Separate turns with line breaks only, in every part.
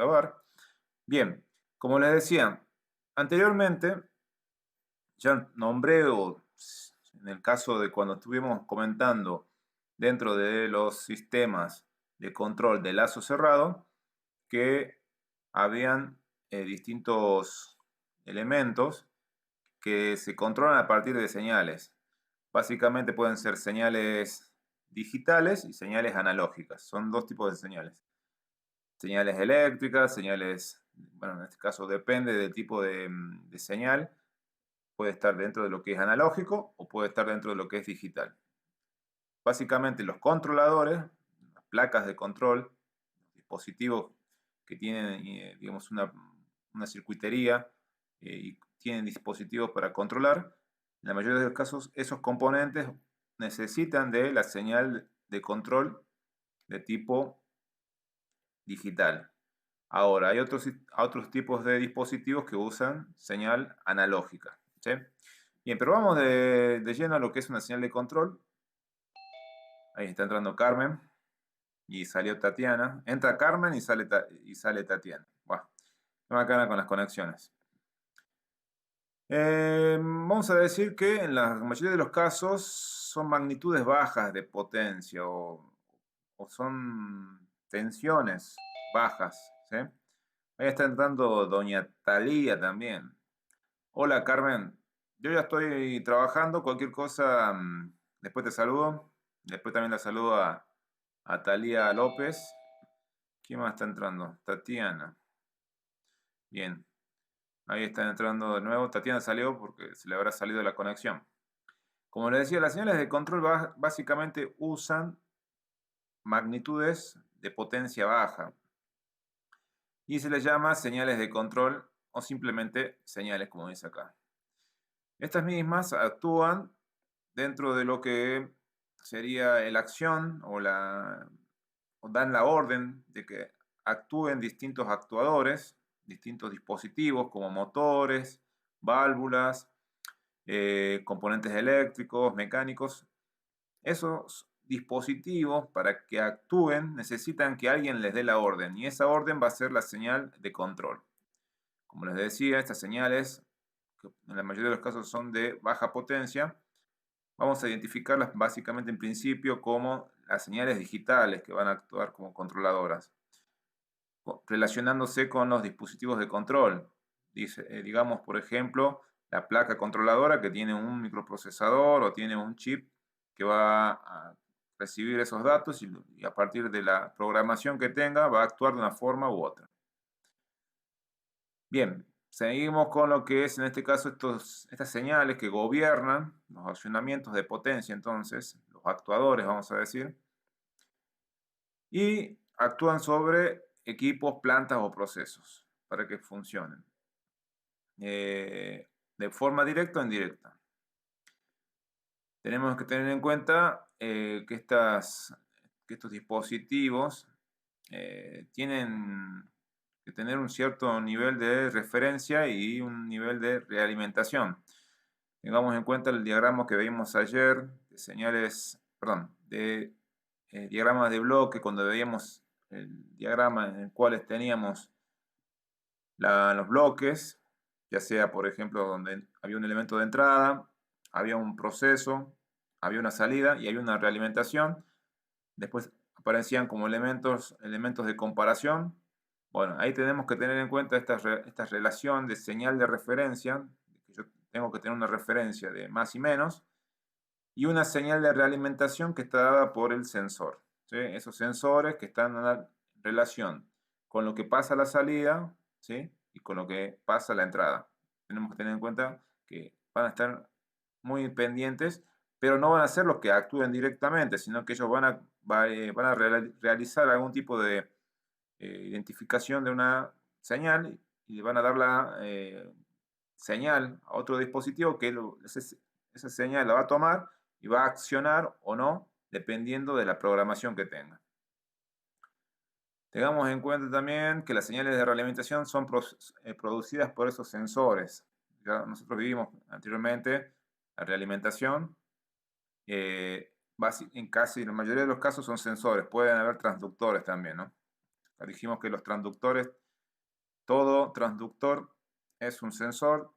grabar. Bien, como les decía anteriormente, ya nombré, o en el caso de cuando estuvimos comentando dentro de los sistemas de control de lazo cerrado, que habían distintos elementos que se controlan a partir de señales. Básicamente pueden ser señales digitales y señales analógicas. Son dos tipos de señales. Señales eléctricas, señales, bueno, en este caso depende del tipo de señal. Puede estar dentro de lo que es analógico o puede estar dentro de lo que es digital. Básicamente los controladores, las placas de control, dispositivos que tienen, digamos, una circuitería y tienen dispositivos para controlar, en la mayoría de los casos esos componentes necesitan de la señal de control de tipo digital. Ahora, hay otros tipos de dispositivos que usan señal analógica, ¿sí? Bien, pero vamos de lleno a lo que es una señal de control. Ahí está entrando Carmen y salió Tatiana. Entra Carmen y sale Tatiana. Bueno, qué bacana con las conexiones. Vamos a decir que en la mayoría de los casos son magnitudes bajas de potencia o son tensiones bajas, ¿sí? Ahí está entrando doña Talía también. Hola Carmen, yo ya estoy trabajando, cualquier cosa, después te saludo. Después también la saludo a Talía López. ¿Quién más está entrando? Tatiana. Bien, ahí está entrando de nuevo. Tatiana salió porque se le habrá salido la conexión. Como les decía, las señales de control básicamente usan magnitudes de potencia baja y se les llama señales de control o simplemente señales, como dice acá. Estas mismas actúan dentro de lo que sería la acción o dan la orden de que actúen distintos actuadores, distintos dispositivos como motores, válvulas, componentes eléctricos, mecánicos. Esos dispositivos, para que actúen, necesitan que alguien les dé la orden y esa orden va a ser la señal de control. Como les decía, estas señales, que en la mayoría de los casos son de baja potencia, vamos a identificarlas básicamente en principio como las señales digitales que van a actuar como controladoras, relacionándose con los dispositivos de control. Digamos, por ejemplo, la placa controladora que tiene un microprocesador o tiene un chip que va a recibir esos datos y a partir de la programación que tenga va a actuar de una forma u otra. Bien, seguimos con lo que es en este caso estas señales que gobiernan los accionamientos de potencia, entonces, los actuadores, vamos a decir, y actúan sobre equipos, plantas o procesos para que funcionen de forma directa o indirecta. Tenemos que tener en cuenta que estos dispositivos tienen que tener un cierto nivel de referencia y un nivel de realimentación. Tengamos en cuenta el diagrama que vimos ayer de señales, perdón, de diagramas de bloque, cuando veíamos el diagrama en el cual teníamos los bloques, ya sea, por ejemplo, donde había un elemento de entrada, había un proceso, había una salida y había una realimentación. Después aparecían como elementos de comparación. Bueno, ahí tenemos que tener en cuenta esta relación de señal de referencia, que yo tengo que tener una referencia de más y menos, y una señal de realimentación que está dada por el sensor, ¿sí? Esos sensores que están en relación con lo que pasa a la salida, ¿sí? Y con lo que pasa a la entrada. Tenemos que tener en cuenta que van a estar muy pendientes, pero no van a ser los que actúen directamente, sino que ellos van a realizar algún tipo de identificación de una señal y le van a dar la señal a otro dispositivo que esa señal la va a tomar y va a accionar o no, dependiendo de la programación que tenga. Tengamos en cuenta también que las señales de realimentación son producidas por esos sensores. Ya nosotros vivimos anteriormente la realimentación. En casi la mayoría de los casos son sensores. Pueden haber transductores también, ¿no? Dijimos que los transductores todo transductor es un sensor,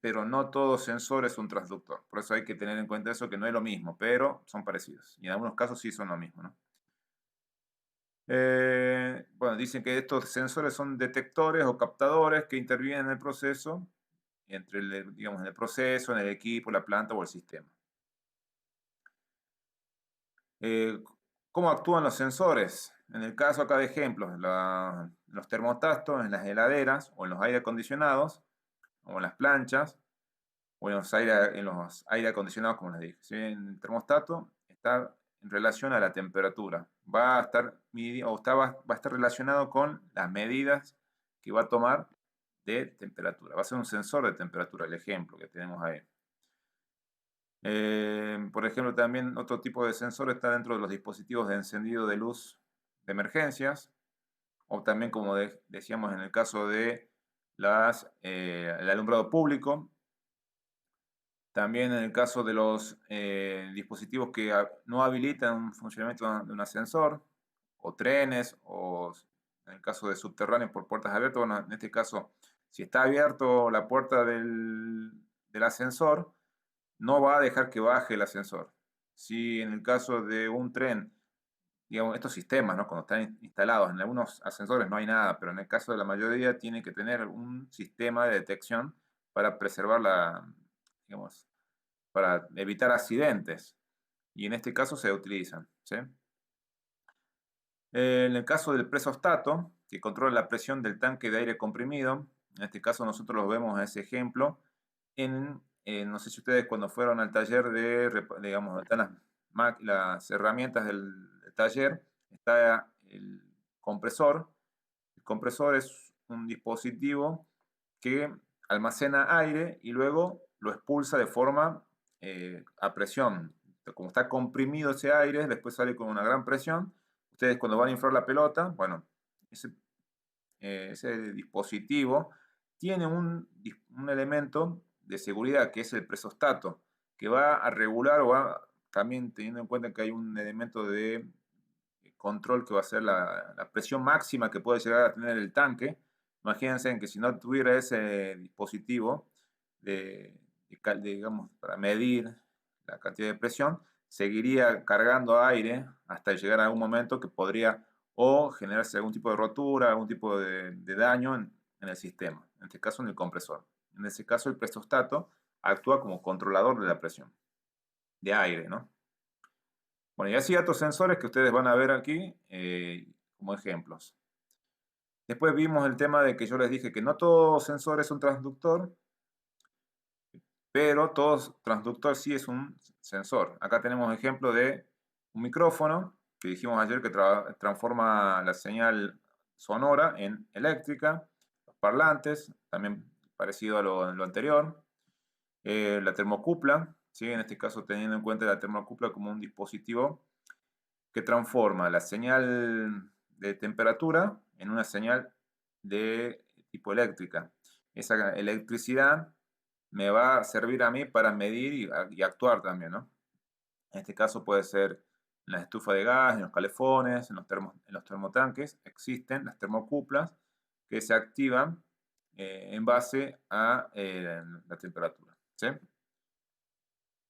pero no todo sensor es un transductor. Por eso hay que tener en cuenta eso, que no es lo mismo, pero son parecidos. Y en algunos casos sí son lo mismo, ¿no? Bueno, dicen que estos sensores son detectores o captadores que intervienen en el proceso, digamos, en el proceso, en el equipo, la planta o el sistema. ¿Cómo actúan los sensores? En el caso acá de ejemplos, los termostatos, en las heladeras o en los aire acondicionados, o en las planchas, o en los aire acondicionados, como les dije. ¿Sí? En el termostato está en relación a la temperatura. Va a estar, va a estar relacionado con las medidas que va a tomar de temperatura. Va a ser un sensor de temperatura, el ejemplo que tenemos ahí. Por ejemplo, también otro tipo de sensor está dentro de los dispositivos de encendido de luz de emergencias, o también, como decíamos, en el caso de el alumbrado público. También en el caso de los dispositivos que no habilitan un funcionamiento de un ascensor, o trenes, o en el caso de subterráneos por puertas abiertas. Bueno, en este caso, si está abierto la puerta del ascensor, no va a dejar que baje el ascensor. Si en el caso de un tren, digamos, estos sistemas, ¿no? Cuando están instalados, en algunos ascensores no hay nada, pero en el caso de la mayoría tiene que tener un sistema de detección para preservar digamos, para evitar accidentes. Y en este caso se utilizan, ¿sí? En el caso del presostato, que controla la presión del tanque de aire comprimido, en este caso nosotros lo vemos en ese ejemplo, no sé si ustedes cuando fueron al taller digamos, están las herramientas del taller, está el compresor. El compresor es un dispositivo que almacena aire y luego lo expulsa de forma a presión. Como está comprimido ese aire, después sale con una gran presión. Ustedes cuando van a inflar la pelota, bueno, ese dispositivo tiene un elemento de seguridad que es el presostato, que va a regular o va también teniendo en cuenta que hay un elemento de control que va a ser la presión máxima que puede llegar a tener el tanque. Imagínense que si no tuviera ese dispositivo digamos, para medir la cantidad de presión, seguiría cargando aire hasta llegar a algún momento que podría o generarse algún tipo de rotura, algún tipo de daño en el sistema, en este caso en el compresor. En ese caso el presostato actúa como controlador de la presión de aire, ¿no? Bueno, y así otros sensores que ustedes van a ver aquí como ejemplos. Después vimos el tema de que yo les dije que no todo sensor es un transductor, pero todo transductor sí es un sensor. Acá tenemos ejemplo de un micrófono, que dijimos ayer que transforma la señal sonora en eléctrica, los parlantes, también parecido a lo anterior, la termocupla, ¿sí? En este caso teniendo en cuenta la termocupla como un dispositivo que transforma la señal de temperatura en una señal de tipo eléctrica. Esa electricidad me va a servir a mí para medir y actuar también, ¿no? En este caso puede ser en la estufa de gas, en los calefones, en los termotanques, existen las termocuplas que se activan en base a la temperatura, ¿sí?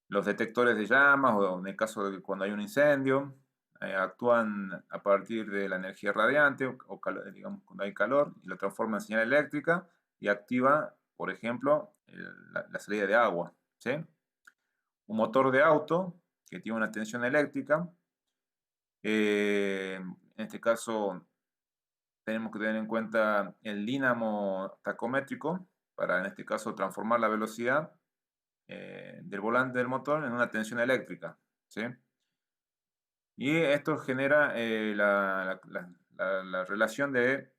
Los detectores de llamas, o en el caso de cuando hay un incendio, actúan a partir de la energía radiante, digamos, cuando hay calor, y lo transforman en señal eléctrica y activa, por ejemplo, la salida de agua, ¿sí? Un motor de auto que tiene una tensión eléctrica, en este caso tenemos que tener en cuenta el dínamo tacométrico para, en este caso, transformar la velocidad del volante del motor en una tensión eléctrica, ¿sí? Y esto genera la relación de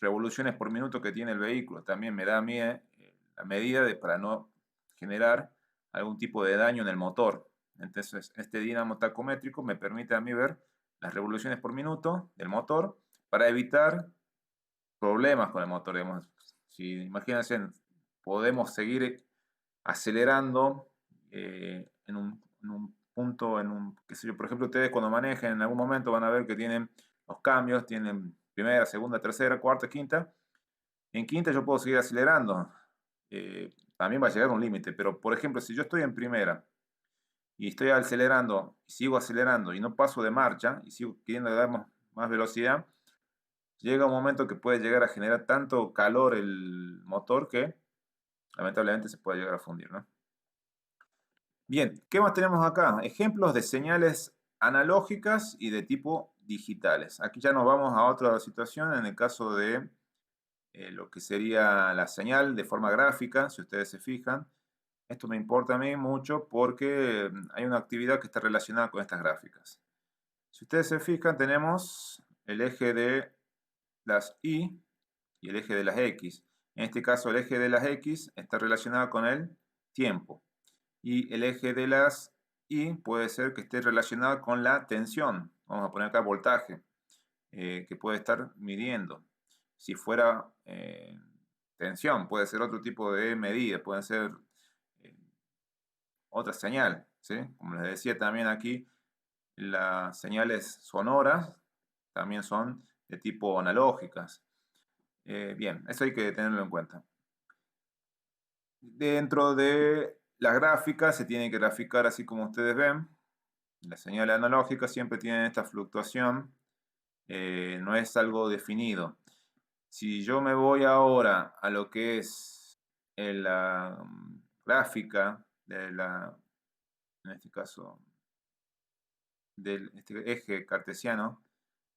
revoluciones por minuto que tiene el vehículo. También me da a mí la medida para no generar algún tipo de daño en el motor. Entonces, este dinamo tacométrico me permite a mí ver las revoluciones por minuto del motor para evitar problemas con el motor. Digamos. Si imagínense, podemos seguir acelerando en un punto, qué sé yo, por ejemplo, ustedes cuando manejen en algún momento van a ver que tienen los cambios, tienen primera, segunda, tercera, cuarta, quinta, En quinta yo puedo seguir acelerando. También va a llegar un límite, pero por ejemplo, si yo estoy en primera y estoy acelerando, y sigo acelerando y no paso de marcha y sigo queriendo dar más velocidad, llega un momento que puede llegar a generar tanto calor el motor que lamentablemente se puede llegar a fundir, ¿no? Bien, ¿qué más tenemos acá? Ejemplos de señales analógicas y de tipo digitales. Aquí ya nos vamos a otra situación en el caso de lo que sería la señal de forma gráfica, si ustedes se fijan. Esto me importa a mí mucho porque hay una actividad que está relacionada con estas gráficas. Si ustedes se fijan, tenemos el eje de las Y y el eje de las X. En este caso, el eje de las X está relacionado con el tiempo. Y el eje de las Y puede ser que esté relacionado con la tensión. Vamos a poner acá voltaje, que puede estar midiendo. Si fuera tensión, puede ser otro tipo de medida, puede ser eh, otra señal, ¿sí? Como les decía también aquí, las señales sonoras también son de tipo analógicas. Bien, eso hay que tenerlo en cuenta. Dentro de la gráfica se tiene que graficar así como ustedes ven. Las señales analógicas siempre tienen esta fluctuación, no es algo definido. Si yo me voy ahora a lo que es la gráfica de en este caso, del este eje cartesiano,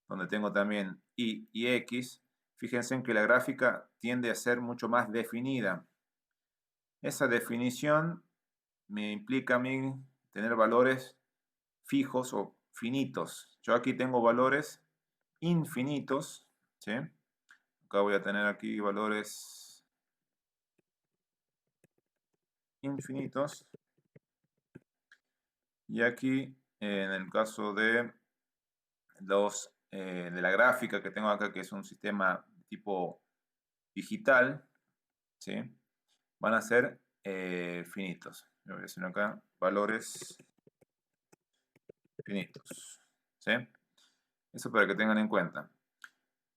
donde tengo también Y y X, fíjense en que la gráfica tiende a ser mucho más definida. Esa definición me implica a mí tener valores fijos o finitos. Yo aquí tengo valores infinitos, ¿sí? Acá voy a tener aquí valores infinitos. Y aquí, en el caso de de la gráfica que tengo acá, que es un sistema tipo digital, ¿sí? Van a ser finitos. Yo voy a decir acá valores finitos, ¿sí? Eso para que tengan en cuenta.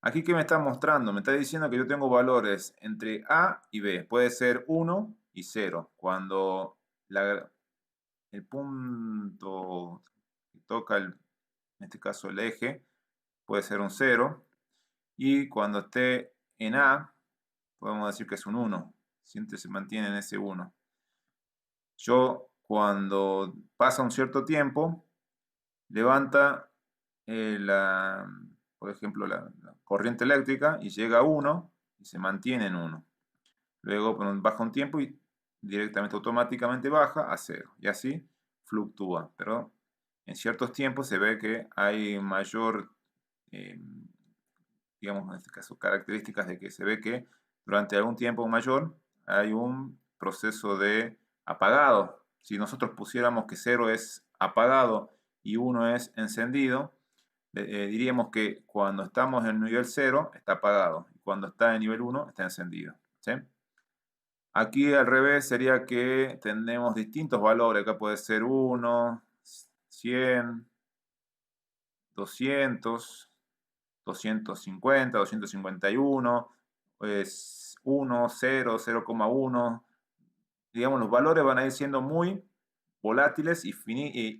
Aquí, ¿qué me está mostrando? Me está diciendo que yo tengo valores entre A y B. Puede ser 1 y 0. Cuando el punto que toca, en este caso el eje, puede ser un 0. Y cuando esté en A, podemos decir que es un 1. Siempre se mantiene en ese 1. Yo, cuando pasa un cierto tiempo, levanta por ejemplo, la corriente eléctrica y llega a 1 y se mantiene en 1. Luego baja un tiempo y directamente automáticamente baja a 0. Y así fluctúa. Pero en ciertos tiempos se ve que hay mayor, digamos en este caso, características de que se ve que durante algún tiempo mayor hay un proceso de apagado. Si nosotros pusiéramos que 0 es apagado y 1 es encendido, diríamos que cuando estamos en nivel 0 está apagado y cuando está en nivel 1 está encendido, ¿sí? Aquí al revés sería que tenemos distintos valores. Acá puede ser 1, 100, 200, 250, 251, pues 1, 0, 0,1. Digamos, los valores van a ir siendo muy volátiles y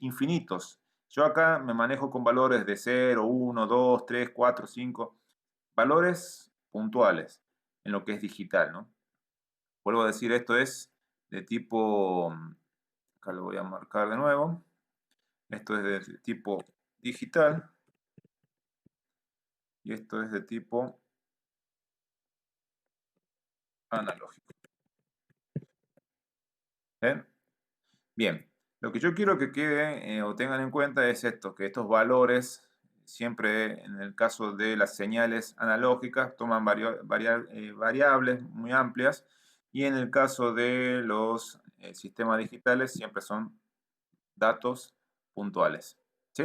infinitos. Yo acá me manejo con valores de 0, 1, 2, 3, 4, 5. Valores puntuales en lo que es digital, ¿no? Vuelvo a decir, esto es de tipo, acá lo voy a marcar de nuevo, esto es de tipo digital y esto es de tipo analógico. ¿Ven? Bien, lo que yo quiero que quede o tengan en cuenta es esto, que estos valores, siempre en el caso de las señales analógicas, toman variables muy amplias y en el caso de los sistemas digitales siempre son datos puntuales. ¿Sí?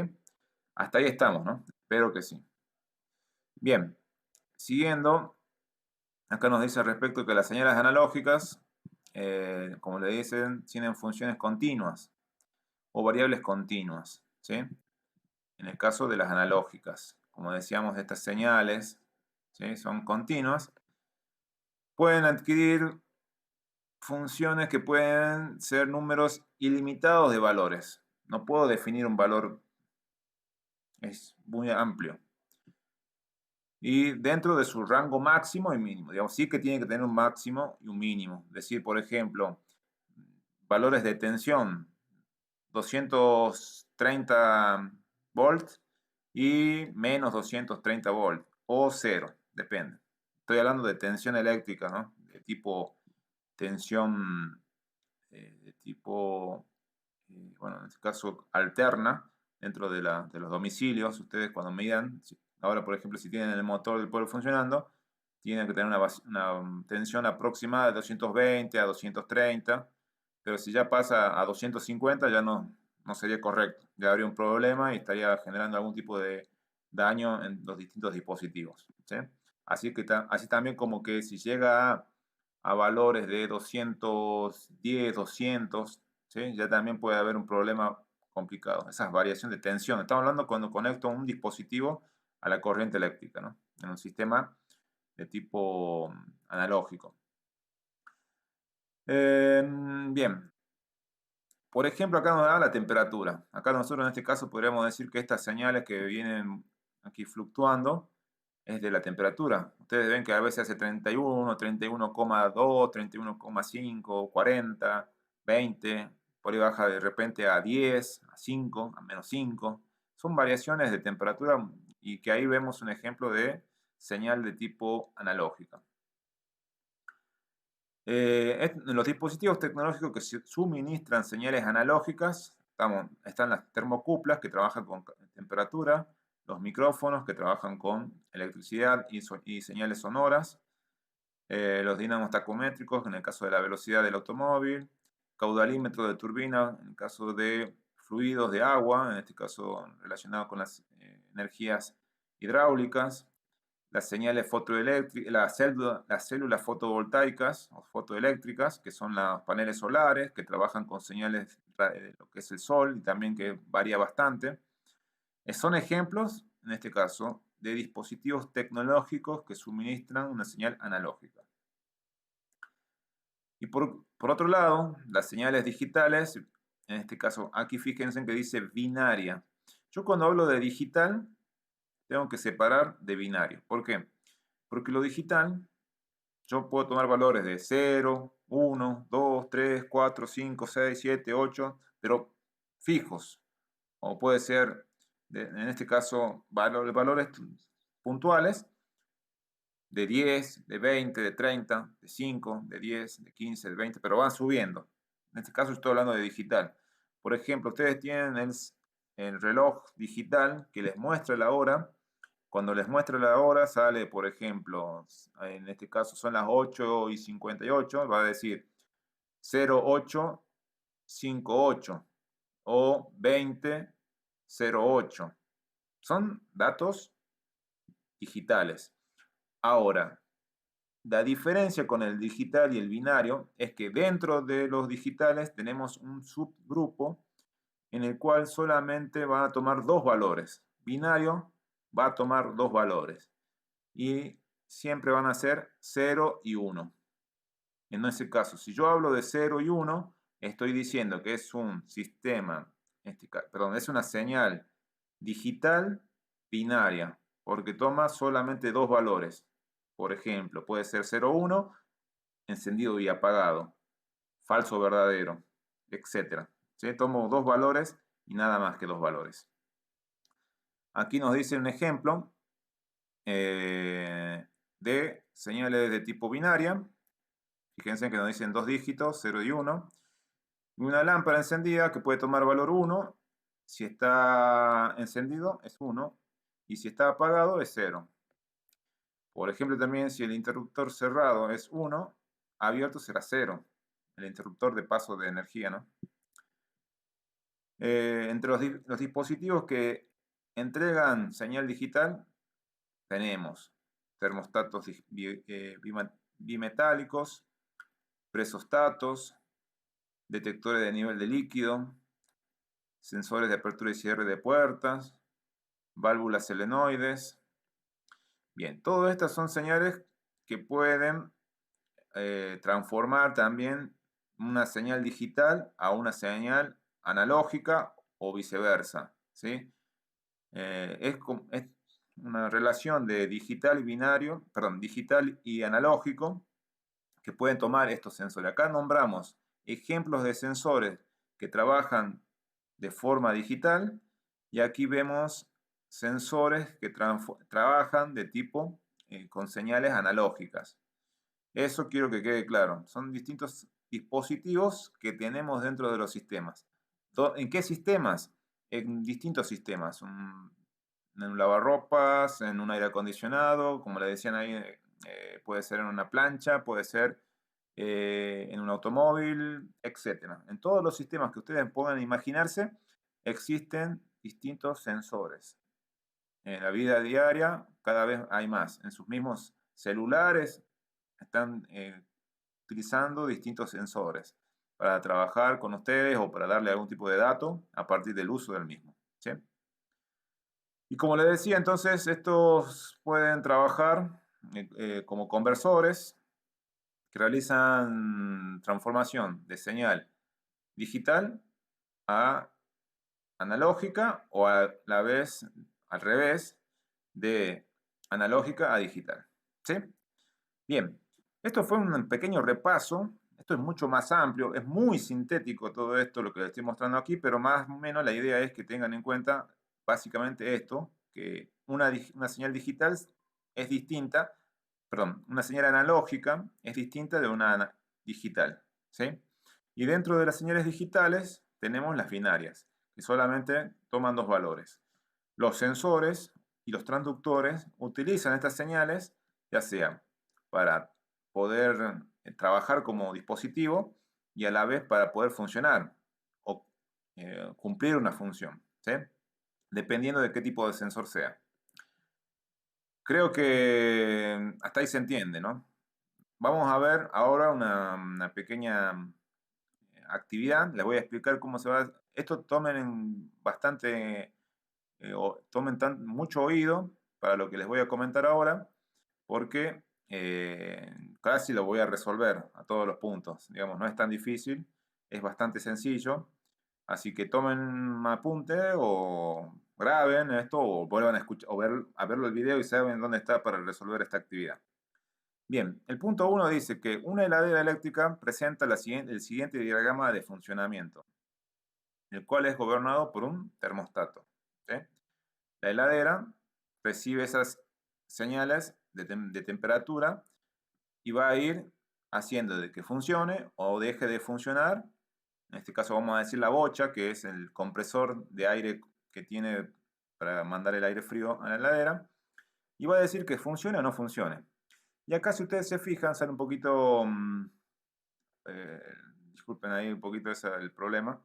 Hasta ahí estamos, ¿no? Espero que sí. Bien, siguiendo, acá nos dice respecto que las señales analógicas, como le dicen, tienen funciones continuas o variables continuas, ¿sí? En el caso de las analógicas, como decíamos, estas señales, ¿sí? Son continuas pueden adquirir funciones que pueden ser números ilimitados de valores. No puedo definir un valor, es muy amplio. Y dentro de su rango máximo y mínimo. Digamos, sí que tiene que tener un máximo y un mínimo. Es decir, por ejemplo, valores de tensión, 230 volts y menos 230 volts, o cero, depende. Estoy hablando de tensión eléctrica, ¿no? De tipo tensión, de tipo, bueno, en este caso alterna, dentro de los domicilios. Ustedes cuando midan, ahora por ejemplo, si tienen el motor del pueblo funcionando, tienen que tener una tensión aproximada de 220 a 230, pero si ya pasa a 250 ya no sería correcto, ya habría un problema y estaría generando algún tipo de daño en los distintos dispositivos, ¿sí? Así que así también como que si llega a valores de 210, 200, ¿sí? Ya también puede haber un problema complicado, esas variaciones de tensión. Estamos hablando cuando conecto un dispositivo a la corriente eléctrica, ¿no? En un sistema de tipo analógico. Bien, por ejemplo, acá nos da la temperatura. Acá nosotros en este caso podríamos decir que estas señales que vienen aquí fluctuando es de la temperatura. Ustedes ven que a veces hace 31, 31,2, 31,5, 40, 20, por ahí baja de repente a 10, a 5, a menos 5. Son variaciones de temperatura y que ahí vemos un ejemplo de señal de tipo analógica. En los dispositivos tecnológicos que suministran señales analógicas, están las termocuplas que trabajan con temperatura, los micrófonos que trabajan con electricidad y señales sonoras, los dinamos tacométricos en el caso de la velocidad del automóvil, caudalímetro de turbina en el caso de fluidos de agua, en este caso relacionado con las energías hidráulicas, las señales fotoeléctricas, las células fotovoltaicas o fotoeléctricas, que son los paneles solares, que trabajan con señales de lo que es el sol y también que varía bastante. Son ejemplos, en este caso, de dispositivos tecnológicos que suministran una señal analógica. Y por otro lado, las señales digitales, en este caso, aquí fíjense que dice binaria. Yo cuando hablo de digital, tengo que separar de binario. ¿Por qué? Porque lo digital, yo puedo tomar valores de 0, 1, 2, 3, 4, 5, 6, 7, 8, pero fijos. O puede ser, en este caso, valores puntuales de 10, de 20, de 30, de 5, de 10, de 15, de 20, pero van subiendo. En este caso estoy hablando de digital. Por ejemplo, ustedes tienen el reloj digital que les muestra la hora. Cuando les muestra la hora sale, por ejemplo, en este caso son las 8:58, va a decir 0858 o 20:08. Son datos digitales. Ahora, la diferencia con el digital y el binario es que dentro de los digitales tenemos un subgrupo en el cual solamente van a tomar dos valores. Binario va a tomar dos valores y siempre van a ser 0 y 1. En ese caso, si yo hablo de 0 y 1, estoy diciendo que es un sistema, perdón, es una señal digital binaria, porque toma solamente dos valores. Por ejemplo, puede ser 0, 1, encendido y apagado, falso o verdadero, etc. ¿Sí? Tomo dos valores y nada más que dos valores. Aquí nos dice un ejemplo de señales de tipo binaria. Fíjense que nos dicen dos dígitos, 0 y 1. Y una lámpara encendida que puede tomar valor 1. Si está encendido es 1. Y si está apagado es 0. Por ejemplo, también si el interruptor cerrado es 1, abierto será 0. El interruptor de paso de energía, ¿no? Entre los dispositivos que entregan señal digital tenemos termostatos bimetálicos, presostatos, detectores de nivel de líquido, sensores de apertura y cierre de puertas, válvulas solenoides. Bien, todas estas son señales que pueden transformar también una señal digital a una señal analógica o viceversa, ¿sí? Es una relación de digital y binario, perdón, digital y analógico que pueden tomar estos sensores. Acá nombramos ejemplos de sensores que trabajan de forma digital y aquí vemos sensores que trabajan de tipo con señales analógicas. Eso quiero que quede claro. Son distintos dispositivos que tenemos dentro de los sistemas. ¿En qué sistemas? En distintos sistemas. En un lavarropas, en un aire acondicionado, como le decían ahí, puede ser en una plancha, puede ser en un automóvil, etc. En todos los sistemas que ustedes puedan imaginarse, existen distintos sensores. En la vida diaria cada vez hay más. En sus mismos celulares están utilizando distintos sensores para trabajar con ustedes o para darle algún tipo de dato a partir del uso del mismo, ¿sí? Y como les decía, entonces estos pueden trabajar como conversores que realizan transformación de señal digital a analógica o a la vez al revés de analógica a digital, ¿sí? Bien, esto fue un pequeño repaso. Esto es mucho más amplio, es muy sintético todo esto, lo que les estoy mostrando aquí, pero más o menos la idea es que tengan en cuenta básicamente esto, que una señal digital es distinta, perdón, una señal analógica es distinta de una digital, ¿sí? Y dentro de las señales digitales tenemos las binarias, que solamente toman dos valores. Los sensores y los transductores utilizan estas señales, ya sea para poder trabajar como dispositivo y a la vez para poder funcionar o cumplir una función, ¿sí? Dependiendo de qué tipo de sensor sea. Creo que hasta ahí se entiende, ¿no? Vamos a ver ahora una pequeña actividad. Les voy a explicar cómo se va. Esto tomen bastante, tomen mucho oído para lo que les voy a comentar ahora, porque casi lo voy a resolver a todos los puntos. Digamos, no es tan difícil, es bastante sencillo. Así que tomen un apunte o graben esto o vuelvan a escuchar o a verlo el video y saben dónde está para resolver esta actividad. Bien, el punto 1 dice que una heladera eléctrica presenta el siguiente diagrama de funcionamiento, el cual es gobernado por un termostato, ¿sí? La heladera recibe esas señales de temperatura y va a ir haciendo de que funcione o deje de funcionar. En este caso vamos a decir la bocha, que es el compresor de aire que tiene para mandar el aire frío a la heladera, y va a decir que funcione o no funcione. Y acá si ustedes se fijan, sale un poquito, eh, disculpen ahí un poquito ese el problema,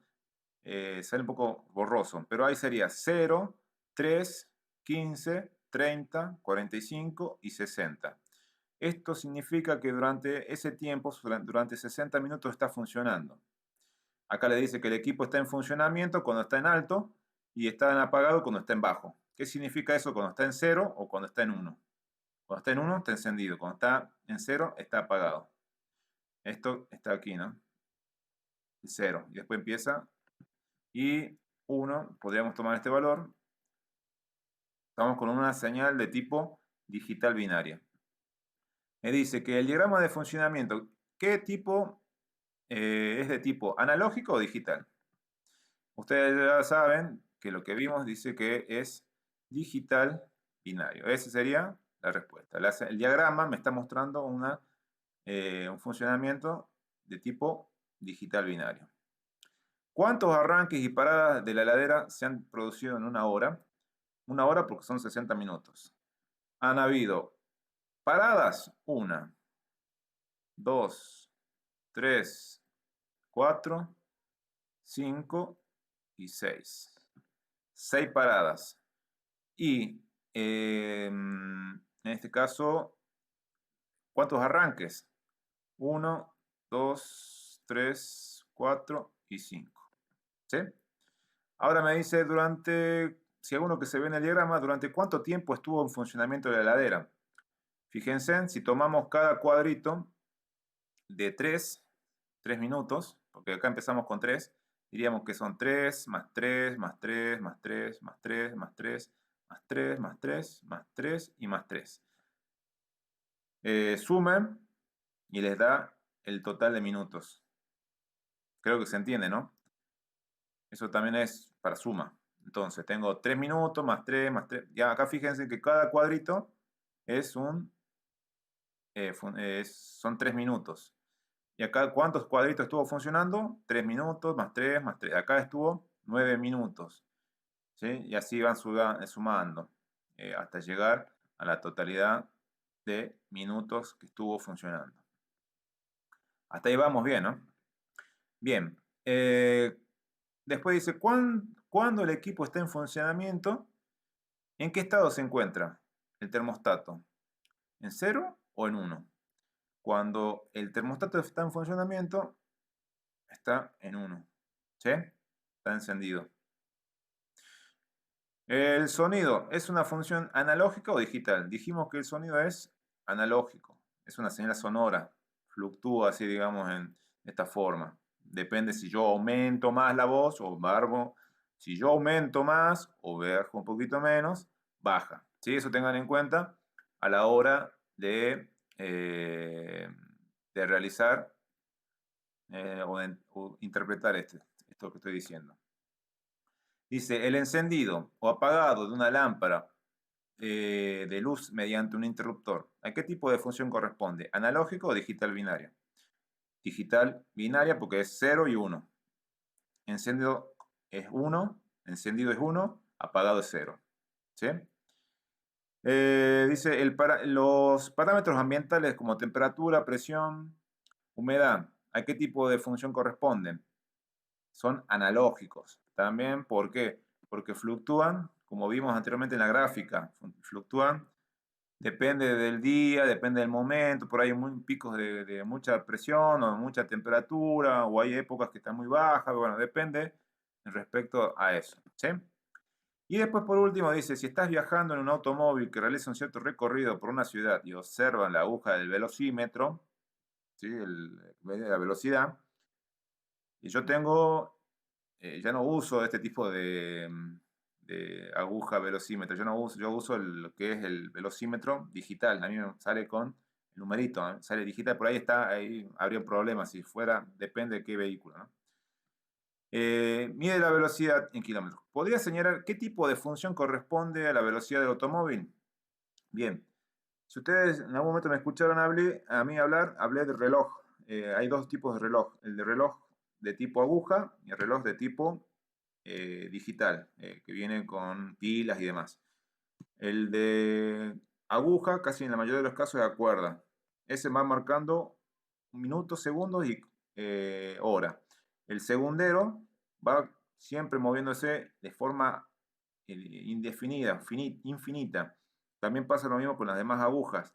sale un poco borroso, pero ahí sería 0, 3, 15, 30, 45 y 60. Esto significa que durante ese tiempo, durante 60 minutos está funcionando. Acá le dice que el equipo está en funcionamiento cuando está en alto y está en apagado cuando está en bajo. ¿Qué significa eso cuando está en 0 o cuando está en 1? Cuando está en 1 está encendido, cuando está en 0 está apagado. Esto está aquí, ¿no? 0. Y después empieza. Y 1, podríamos tomar este valor. Estamos con una señal de tipo digital binaria. Me dice que el diagrama de funcionamiento, ¿qué tipo es de tipo analógico o digital? Ustedes ya saben que lo que vimos dice que es digital binario. Esa sería la respuesta. El diagrama me está mostrando un funcionamiento de tipo digital binario. ¿Cuántos arranques y paradas de la heladera se han producido en una hora? Una hora porque son 60 minutos. Han habido paradas, 1, 2, 3, 4, 5 y 6. 6 paradas. Y en este caso, ¿cuántos arranques? 1, 2, 3, 4 y 5. ¿Sí? Ahora me dice si alguno que se ve en el diagrama, ¿durante cuánto tiempo estuvo en funcionamiento la heladera? Fíjense, si tomamos cada cuadrito, de 3 minutos, porque acá empezamos con 3, diríamos que son 3 más 3 más 3 más 3 más 3 más 3 más 3 más 3 más 3 y más 3. Sumen y les da el total de minutos. Creo que se entiende, ¿no? Eso también es para suma. Entonces, tengo 3 minutos más 3 más 3. Ya acá fíjense que cada cuadrito es son 3 minutos. Y acá, ¿cuántos cuadritos estuvo funcionando? 3 minutos más 3 más 3. Acá estuvo 9 minutos. ¿Sí? Y así van sumando hasta llegar a la totalidad de minutos que estuvo funcionando. Hasta ahí vamos bien, ¿no? Bien. Después dice, ¿cuándo el equipo está en funcionamiento? ¿En qué estado se encuentra el termostato? ¿En 0 o en 1? Cuando el termostato está en funcionamiento, está en 1. ¿Sí? Está encendido. ¿El sonido es una función analógica o digital? Dijimos que el sonido es analógico. Es una señal sonora. Fluctúa así, digamos, en esta forma. Depende si yo aumento más la voz o bajo. Si yo aumento más o bajo un poquito menos, baja. ¿Sí? Eso tengan en cuenta a la hora de realizar o interpretar esto que estoy diciendo. Dice, el encendido o apagado de una lámpara de luz mediante un interruptor. ¿A qué tipo de función corresponde? ¿Analógico o digital binaria? Digital binaria porque es 0 y 1. Encendido es 1, encendido es 1, apagado es 0. ¿Sí? Dice, los parámetros ambientales como temperatura, presión, humedad, ¿a qué tipo de función corresponden? Son analógicos. También, ¿por qué? Porque fluctúan, como vimos anteriormente en la gráfica, fluctúan, depende del día, depende del momento, por ahí hay picos de mucha presión o mucha temperatura, o hay épocas que están muy bajas, bueno, depende respecto a eso, ¿sí? Y después, por último, dice, si estás viajando en un automóvil que realiza un cierto recorrido por una ciudad y observan la aguja del velocímetro, ¿sí? La velocidad, y yo tengo ya no uso este tipo de aguja velocímetro. Yo uso lo que es el velocímetro digital. A mí me sale con el numerito, ¿eh? Sale digital, por ahí está, ahí habría un problema si fuera, depende de qué vehículo, ¿no? Mide la velocidad en kilómetros. ¿Podría señalar qué tipo de función corresponde a la velocidad del automóvil? Bien, si ustedes en algún momento me escucharon a mí hablar, hablé de reloj. Hay dos tipos de reloj, el de reloj de tipo aguja y el reloj de tipo digital, que viene con pilas y demás. El de aguja, casi en la mayoría de los casos, es a cuerda. Ese va marcando minutos, segundos y hora. El segundero va siempre moviéndose de forma indefinida, infinita. También pasa lo mismo con las demás agujas.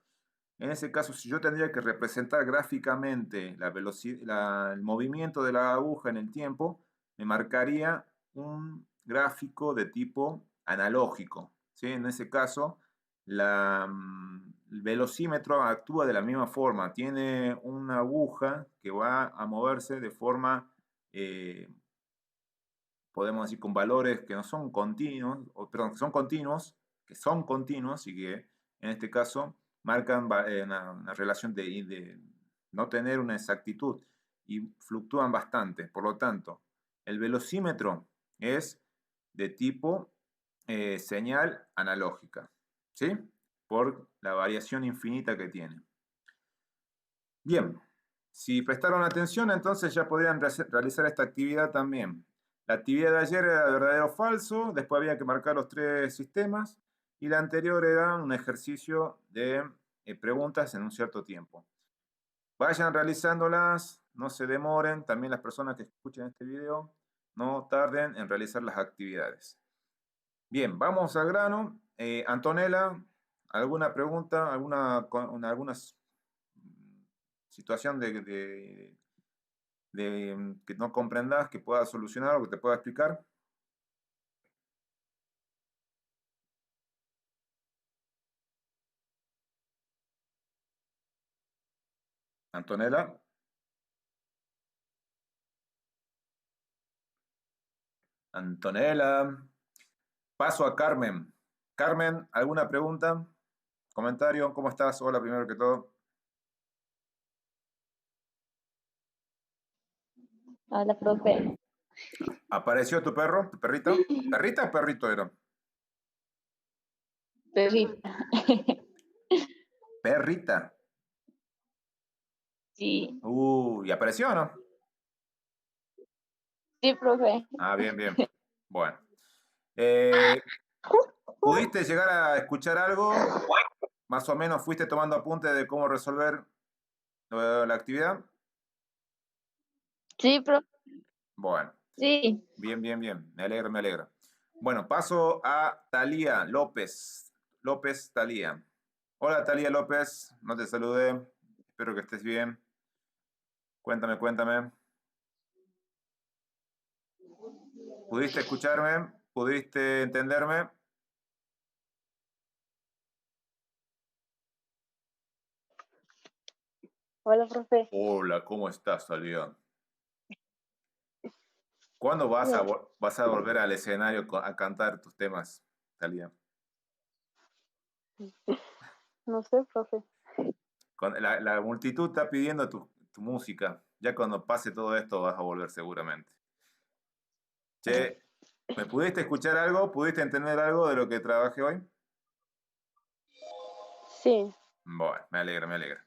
En ese caso, si yo tendría que representar gráficamente el movimiento de la aguja en el tiempo, me marcaría un gráfico de tipo analógico. ¿Sí? En ese caso, el velocímetro actúa de la misma forma. Tiene una aguja que va a moverse de forma, podemos decir, con valores que no son continuos, perdón, que son continuos y que en este caso marcan una relación de no tener una exactitud y fluctúan bastante. Por lo tanto, el velocímetro es de tipo señal analógica, ¿sí? Por la variación infinita que tiene. Bien, si prestaron atención, entonces ya podrían realizar esta actividad también. La actividad de ayer era verdadero o falso, después había que marcar los 3 sistemas, y la anterior era un ejercicio de preguntas en un cierto tiempo. Vayan realizándolas, no se demoren, también las personas que escuchen este video, no tarden en realizar las actividades. Bien, vamos al grano. Antonella, ¿alguna pregunta, alguna situación que no comprendas, que pueda solucionar o que te pueda explicar? Antonella. Antonella. Paso a Carmen. Carmen, ¿alguna pregunta? ¿Comentario? ¿Cómo estás? Hola, primero que todo.
Hola, profe.
¿Apareció tu perro? ¿Tu perrito? ¿Perrita o perrito era?
Perrita.
Perrita.
Sí,
¿Y apareció o no?
sí, profe.
Ah, bien, bien. Bueno. Eh, ¿Pudiste llegar a escuchar algo? Más o menos fuiste tomando apuntes de cómo resolver la actividad.
Sí, profe.
Bueno,
Sí.
bien, bien, bien. Me alegra, me alegra. Bueno, paso a Talía López. López Talía. Hola, Talía López. No te saludé. Espero que estés bien. Cuéntame, cuéntame. ¿Pudiste escucharme? ¿Pudiste entenderme?
Hola, profe.
Hola, ¿cómo estás, Talía? ¿Cuándo
Bien.
vas a volver al escenario a cantar tus temas, Talía?
No sé, profe.
La multitud está pidiendo tu música. Ya cuando pase todo esto vas a volver seguramente. Che, ¿me pudiste escuchar algo? ¿Pudiste entender algo de lo que trabajé hoy?
Sí.
Bueno, me alegra, me alegra.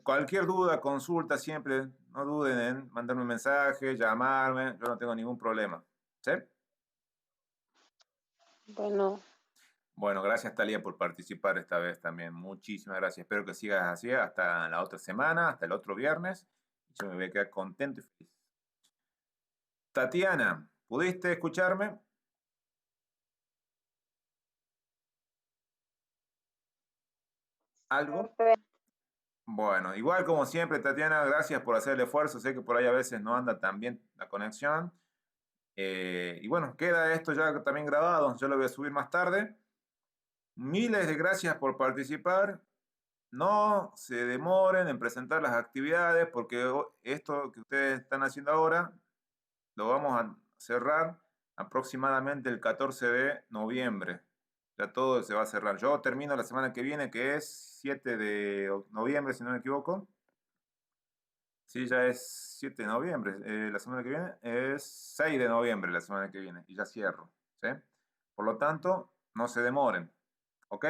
Cualquier duda, consulta, siempre no duden en mandarme un mensaje, llamarme, yo no tengo ningún problema. ¿Sí?
Bueno,
Bueno, gracias Talía por participar esta vez también. Muchísimas gracias. Espero que sigas así hasta la otra semana, hasta el otro viernes. Yo me voy a quedar contento y feliz. Tatiana, ¿pudiste escucharme? ¿Algo?
profe.
Bueno, igual como siempre, Tatiana, gracias por hacer el esfuerzo. Sé que por ahí a veces no anda tan bien la conexión. Y bueno, queda esto ya también grabado. Yo lo voy a subir más tarde. Miles de gracias por participar. No se demoren en presentar las actividades porque esto que ustedes están haciendo ahora lo vamos a cerrar aproximadamente el 14 de noviembre. Ya todo se va a cerrar. Yo termino la semana que viene, que es 7 de noviembre, si no me equivoco. Sí, ya es 7 de noviembre. La semana que viene es 6 de noviembre, la semana que viene. Y ya cierro. ¿Sí? Por lo tanto, no se demoren. ¿Ok?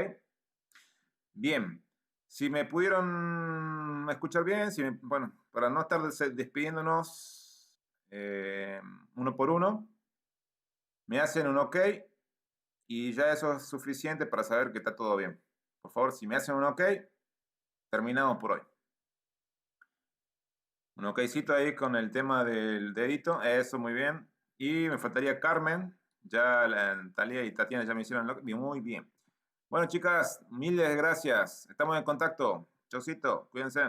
Bien. Si me pudieron escuchar bien, bueno, para no estar despidiéndonos uno por uno, me hacen un ok y ya eso es suficiente para saber que está todo bien. Por favor, si me hacen un ok, terminamos por hoy. Un okcito ahí con el tema del dedito, eso muy bien. Y me faltaría Carmen, ya Talía y Tatiana ya me hicieron el ok. Muy bien. Bueno, chicas, miles de gracias. Estamos en contacto. Chaucito, cuídense.